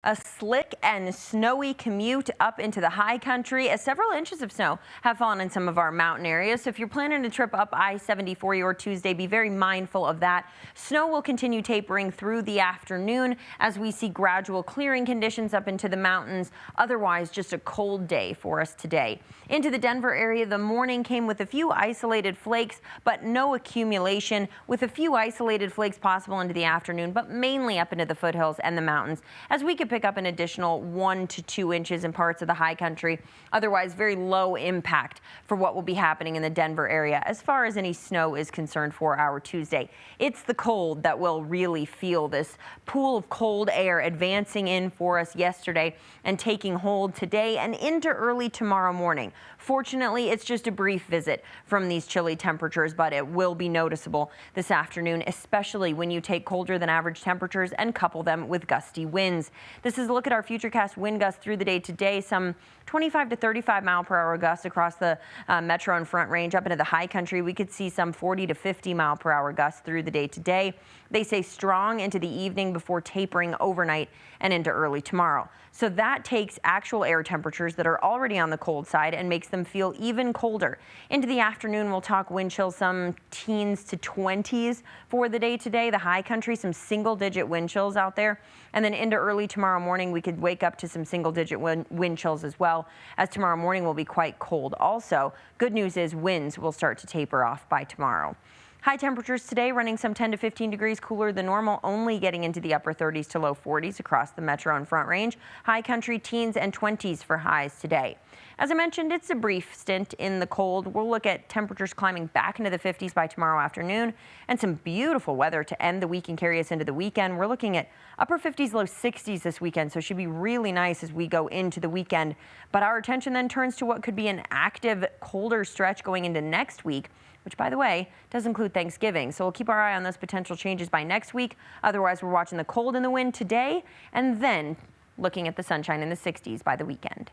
A slick and snowy commute up into the high country as several inches of snow have fallen in some of our mountain areas. So if you're planning a trip up I-70 for your Tuesday, be very mindful of that. Snow will continue tapering through the afternoon as we see gradual clearing conditions up into the mountains. Otherwise, just a cold day for us today. Into the Denver area, the morning came with a few isolated flakes, but no accumulation, with a few isolated flakes possible into the afternoon, but mainly up into the foothills and the mountains, as we could pick up an additional 1 to 2 inches in parts of the high country. Otherwise, very low impact for what will be happening in the Denver area as far as any snow is concerned for our Tuesday. It's the cold that will really feel this pool of cold air advancing in for us yesterday and taking hold today and into early tomorrow morning. Fortunately, it's just a brief visit from these chilly temperatures, but it will be noticeable this afternoon, especially when you take colder than average temperatures and couple them with gusty winds. This is a look at our futurecast wind gusts through the day today. Some 25 to 35 mile per hour gusts across the metro and front range. Up into the high country, we could see some 40 to 50 mile per hour gusts through the day today. They stay strong into the evening before tapering overnight and into early tomorrow. So that takes actual air temperatures that are already on the cold side and makes them feel even colder. Into the afternoon, we'll talk wind chills, some teens to 20s for the day today. The high country, some single-digit wind chills out there. And then into early tomorrow morning, we could wake up to some single-digit wind chills as well, as tomorrow morning will be quite cold. Also, good news is winds will start to taper off by tomorrow. High temperatures today running some 10 to 15 degrees cooler than normal, only getting into the upper 30s to low 40s across the metro and front range. High country teens and 20s for highs today. As I mentioned, it's a brief stint in the cold. We'll look at temperatures climbing back into the 50s by tomorrow afternoon and some beautiful weather to end the week and carry us into the weekend. We're looking at upper 50s, low 60s this weekend, so it should be really nice as we go into the weekend. But our attention then turns to what could be an active, colder stretch going into next week, which, by the way, does include Thanksgiving. So we'll keep our eye on those potential changes by next week. Otherwise, we're watching the cold and the wind today and then looking at the sunshine in the 60s by the weekend.